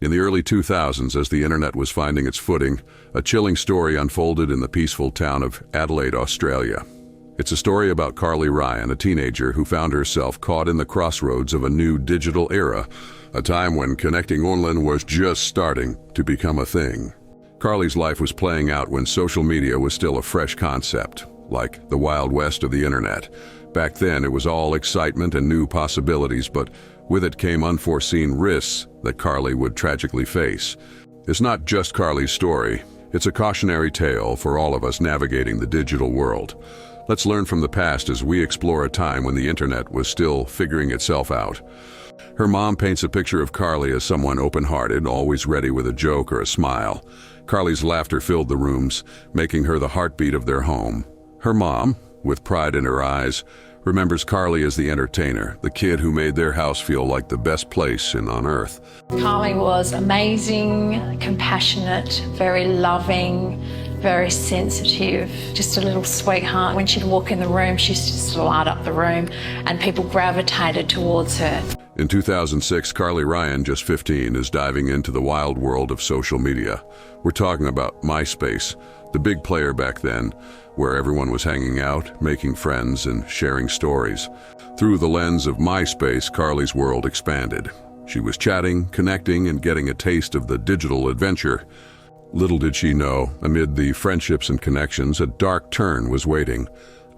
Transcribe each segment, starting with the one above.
In the early 2000s, as the internet was finding its footing, a chilling story unfolded in the peaceful town of Adelaide, Australia. It's a story about Carly Ryan, a teenager who found herself caught in the crossroads of a new digital era, a time when connecting online was just starting to become a thing. Carly's life was playing out when social media was still a fresh concept, like the Wild West of the internet. Back then, it was all excitement and new possibilities, but with it came unforeseen risks that Carly would tragically face. It's not just Carly's story. It's a cautionary tale for all of us navigating the digital world. Let's learn from the past as we explore a time when the internet was still figuring itself out. Her mom paints a picture of Carly as someone open-hearted, always ready with a joke or a smile. Carly's laughter filled the rooms, making her the heartbeat of their home. Her mom, with pride in her eyes, remembers Carly as the entertainer, the kid who made their house feel like the best place on earth. Carly was amazing, compassionate, very loving, very sensitive, just a little sweetheart. When she'd walk in the room, she used to just light up the room and people gravitated towards her. In 2006, Carly Ryan, just 15, is diving into the wild world of social media. We're talking about MySpace, the big player back then, where everyone was hanging out, making friends, and sharing stories. Through the lens of MySpace, Carly's world expanded. She was chatting, connecting, and getting a taste of the digital adventure. Little did she know, amid the friendships and connections, a dark turn was waiting,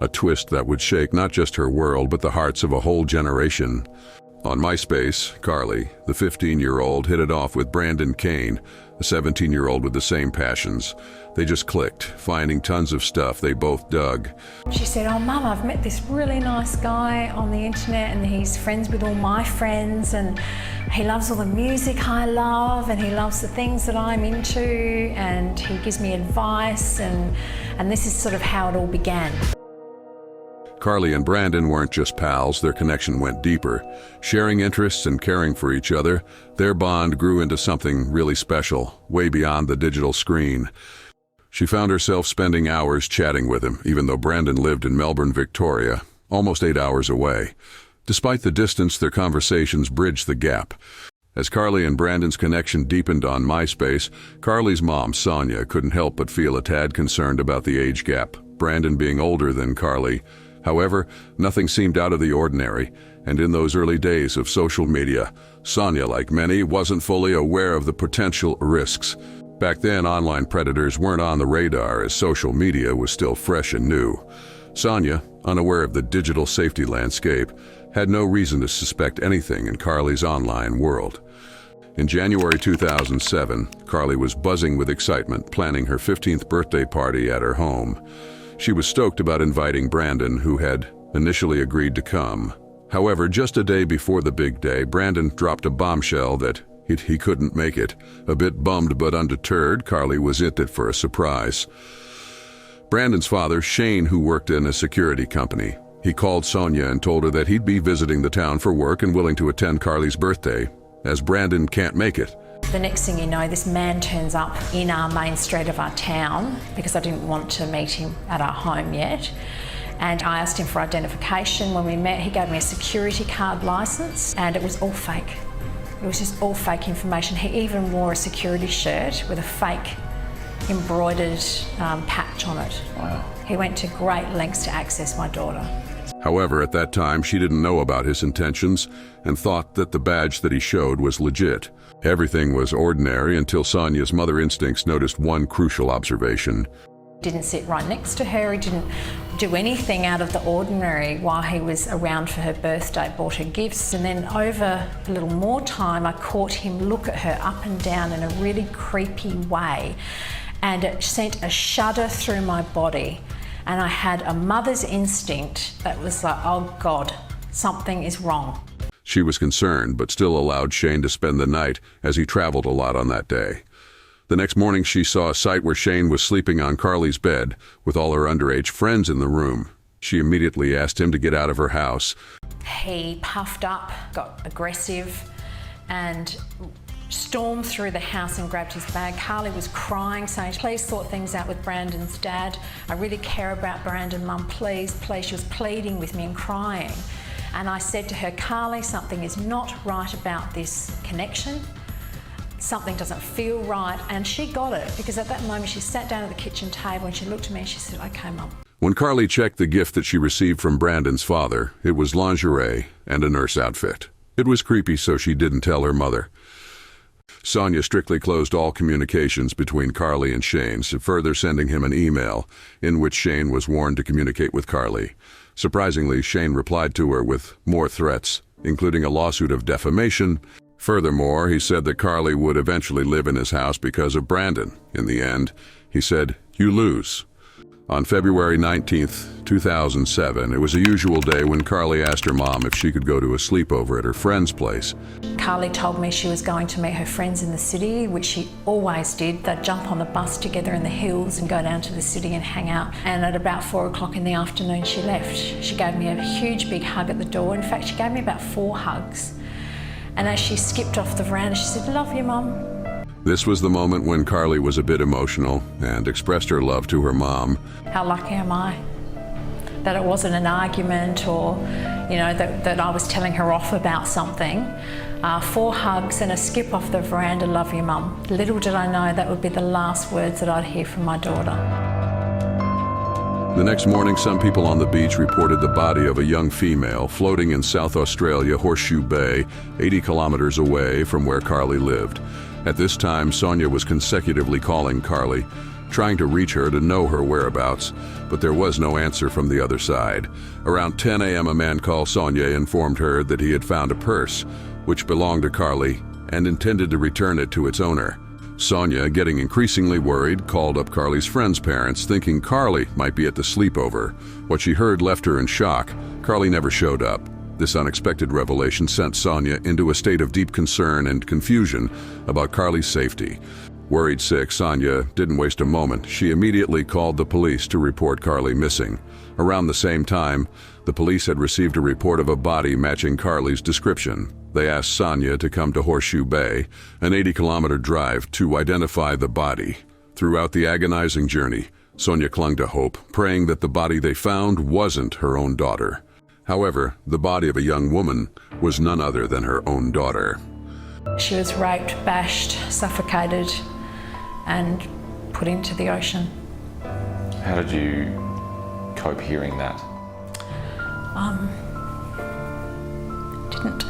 a twist that would shake not just her world, but the hearts of a whole generation. On MySpace, Carly, the 15-year-old, hit it off with Brandon Kane, a 17-year-old with the same passions. They just clicked, finding tons of stuff they both dug. She said, "Oh, Mum, I've met this really nice guy on the internet and he's friends with all my friends and he loves all the music I love and he loves the things that I'm into and he gives me advice and this is sort of how it all began." Carly and Brandon weren't just pals, their connection went deeper. Sharing interests and caring for each other, their bond grew into something really special, way beyond the digital screen. She found herself spending hours chatting with him, even though Brandon lived in Melbourne, Victoria, almost 8 hours away. Despite the distance, their conversations bridged the gap. As Carly and Brandon's connection deepened on MySpace, Carly's mom, Sonia, couldn't help but feel a tad concerned about the age gap, Brandon being older than Carly. However, nothing seemed out of the ordinary, and in those early days of social media, Sonia, like many, wasn't fully aware of the potential risks. Back then, online predators weren't on the radar as social media was still fresh and new. Sonia, unaware of the digital safety landscape, had no reason to suspect anything in Carly's online world. In January 2007, Carly was buzzing with excitement, planning her 15th birthday party at her home. She was stoked about inviting Brandon, who had initially agreed to come. However, just a day before the big day, Brandon dropped a bombshell that he couldn't make it. A bit bummed but undeterred, Carly was it for a surprise. Brandon's father, Shane, who worked in a security company, he called Sonia and told her that he'd be visiting the town for work and willing to attend Carly's birthday, as Brandon can't make it. The next thing you know, this man turns up in our main street of our town because I didn't want to meet him at our home yet. And I asked him for identification. When we met, he gave me a security card licence and it was all fake. It was just all fake information. He even wore a security shirt with a fake embroidered patch on it. Wow. He went to great lengths to access my daughter. However, at that time, she didn't know about his intentions and thought that the badge that he showed was legit. Everything was ordinary until Sonia's mother instincts noticed one crucial observation. Didn't sit right next to her, he didn't do anything out of the ordinary while he was around for her birthday, bought her gifts, and then over a little more time I caught him look at her up and down in a really creepy way, and it sent a shudder through my body, and I had a mother's instinct that was like, oh God, something is wrong. She was concerned, but still allowed Shane to spend the night as he traveled a lot on that day. The next morning, she saw a sight where Shane was sleeping on Carly's bed with all her underage friends in the room. She immediately asked him to get out of her house. He puffed up, got aggressive, and stormed through the house and grabbed his bag. Carly was crying, saying, please sort things out with Brandon's dad. I really care about Brandon, Mum, please, please. She was pleading with me and crying. And I said to her, Carly, something is not right about this connection. something doesn't feel right, and she got it because at that moment she sat down at the kitchen table and she looked at me and she said, "Okay, Mum." When Carly checked the gift that she received from Brandon's father, it was lingerie and a nurse outfit. It was creepy, so she didn't tell her mother. Sonia strictly closed all communications between Carly and Shane, further sending him an email in which Shane was warned to communicate with Carly. Surprisingly, Shane replied to her with more threats, including a lawsuit of defamation. Furthermore, he said that Carly would eventually live in his house because of Brandon. In the end, he said, "You lose." On February 19th, 2007, it was a usual day when Carly asked her mom if she could go to a sleepover at her friend's place. Carly told me she was going to meet her friends in the city, which she always did. They'd jump on the bus together in the hills and go down to the city and hang out. And at about 4 o'clock in the afternoon, she left. She gave me a huge big hug at the door. In fact, she gave me about 4 hugs. And as she skipped off the veranda, she said, "Love you, Mum." This was the moment when Carly was a bit emotional and expressed her love to her mom. How lucky am I that it wasn't an argument or, that I was telling her off about something. 4 hugs and a skip off the veranda, "Love you, Mum." Little did I know that would be the last words that I'd hear from my daughter. The next morning, some people on the beach reported the body of a young female floating in South Australia, Horseshoe Bay, 80 kilometers away from where Carly lived. At this time, Sonia was consecutively calling Carly, trying to reach her to know her whereabouts, but there was no answer from the other side. Around 10 a.m., a man called Sonia informed her that he had found a purse, which belonged to Carly, and intended to return it to its owner. Sonia, getting increasingly worried, called up Carly's friend's parents, thinking Carly might be at the sleepover. What she heard left her in shock. Carly never showed up. This unexpected revelation sent Sonia into a state of deep concern and confusion about Carly's safety. Worried sick, Sonia didn't waste a moment. She immediately called the police to report Carly missing. Around the same time, the police had received a report of a body matching Carly's description. They asked Sonia to come to Horseshoe Bay, an 80-kilometer drive, to identify the body. Throughout the agonizing journey, Sonia clung to hope, praying that the body they found wasn't her own daughter. However, the body of a young woman was none other than her own daughter. She was raped, bashed, suffocated, and put into the ocean. How did you cope hearing that? Didn't.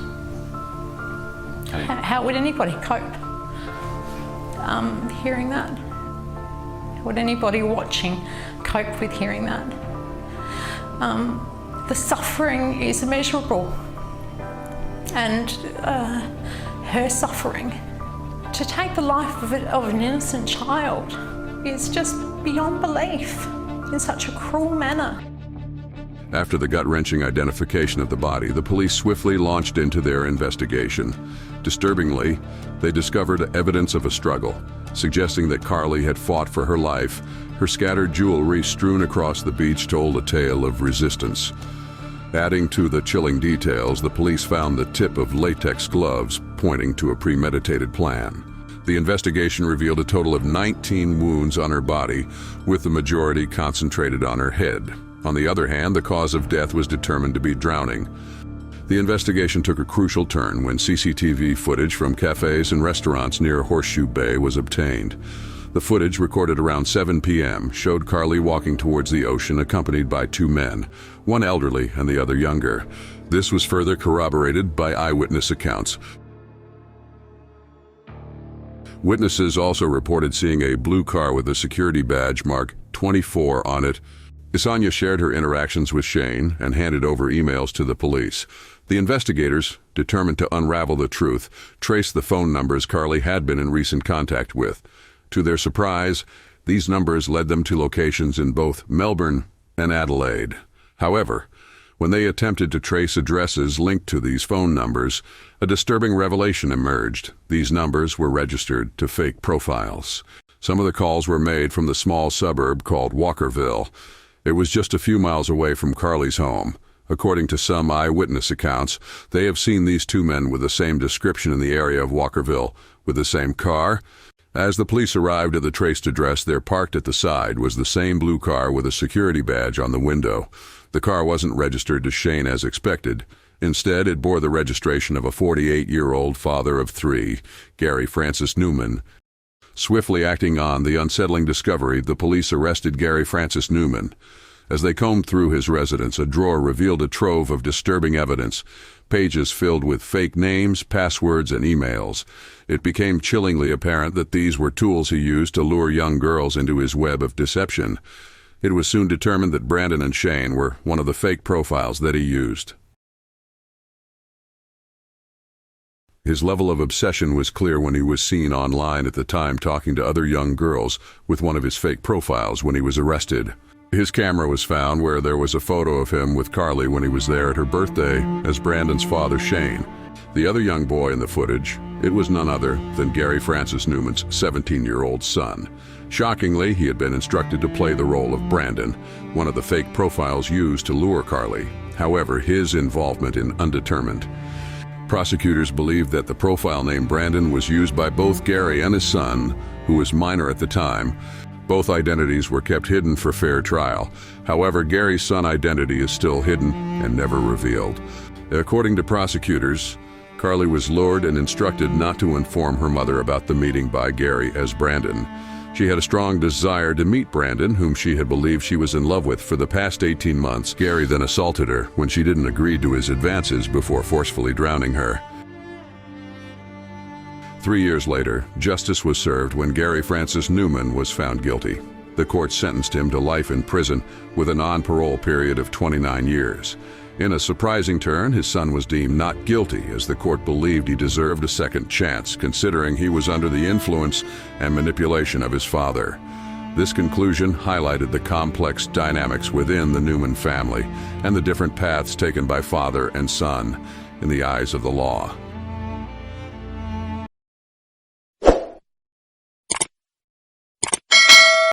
How would anybody cope hearing that? How would anybody watching cope with hearing that? The suffering is immeasurable, and her suffering, to take the life of an innocent child, is just beyond belief in such a cruel manner. After the gut-wrenching identification of the body, the police swiftly launched into their investigation. Disturbingly, they discovered evidence of a struggle, suggesting that Carly had fought for her life. Her scattered jewelry strewn across the beach told a tale of resistance. Adding to the chilling details, the police found the tip of latex gloves pointing to a premeditated plan. The investigation revealed a total of 19 wounds on her body, with the majority concentrated on her head. On the other hand, the cause of death was determined to be drowning. The investigation took a crucial turn when CCTV footage from cafes and restaurants near Horseshoe Bay was obtained. The footage, recorded around 7 p.m., showed Carly walking towards the ocean accompanied by 2 men, one elderly and the other younger. This was further corroborated by eyewitness accounts. Witnesses also reported seeing a blue car with a security badge marked 24 on it. Sonia shared her interactions with Shane and handed over emails to the police. The investigators, determined to unravel the truth, traced the phone numbers Carly had been in recent contact with. To their surprise, these numbers led them to locations in both Melbourne and Adelaide. However, when they attempted to trace addresses linked to these phone numbers, a disturbing revelation emerged. These numbers were registered to fake profiles. Some of the calls were made from the small suburb called Walkerville. It was just a few miles away from Carly's home. According to some eyewitness accounts, they have seen these 2 men with the same description in the area of Walkerville, with the same car. As the police arrived at the traced address, there parked at the side was the same blue car with a security badge on the window. The car wasn't registered to Shane as expected. Instead, it bore the registration of a 48-year-old father of three, Gary Francis Newman. Swiftly acting on the unsettling discovery, the police arrested Gary Francis Newman. As they combed through his residence, a drawer revealed a trove of disturbing evidence, pages filled with fake names, passwords, and emails. It became chillingly apparent that these were tools he used to lure young girls into his web of deception. It was soon determined that Brandon and Shane were one of the fake profiles that he used. His level of obsession was clear when he was seen online at the time talking to other young girls with one of his fake profiles when he was arrested. His camera was found where there was a photo of him with Carly when he was there at her birthday as Brandon's father, Shane. The other young boy in the footage, it was none other than Gary Francis Newman's 17-year-old son. Shockingly, he had been instructed to play the role of Brandon, one of the fake profiles used to lure Carly. However, his involvement in undetermined. Prosecutors believed that the profile name Brandon was used by both Gary and his son, who was minor at the time. Both identities were kept hidden for fair trial. However, Gary's son identity is still hidden and never revealed. According to prosecutors, Carly was lured and instructed not to inform her mother about the meeting by Gary as Brandon. She had a strong desire to meet Brandon, whom she had believed she was in love with for the past 18 months. Gary then assaulted her when she didn't agree to his advances before forcefully drowning her. 3 years later, justice was served when Gary Francis Newman was found guilty. The court sentenced him to life in prison with a non-parole period of 29 years. In a surprising turn, his son was deemed not guilty as the court believed he deserved a second chance, considering he was under the influence and manipulation of his father. This conclusion highlighted the complex dynamics within the Newman family and the different paths taken by father and son in the eyes of the law.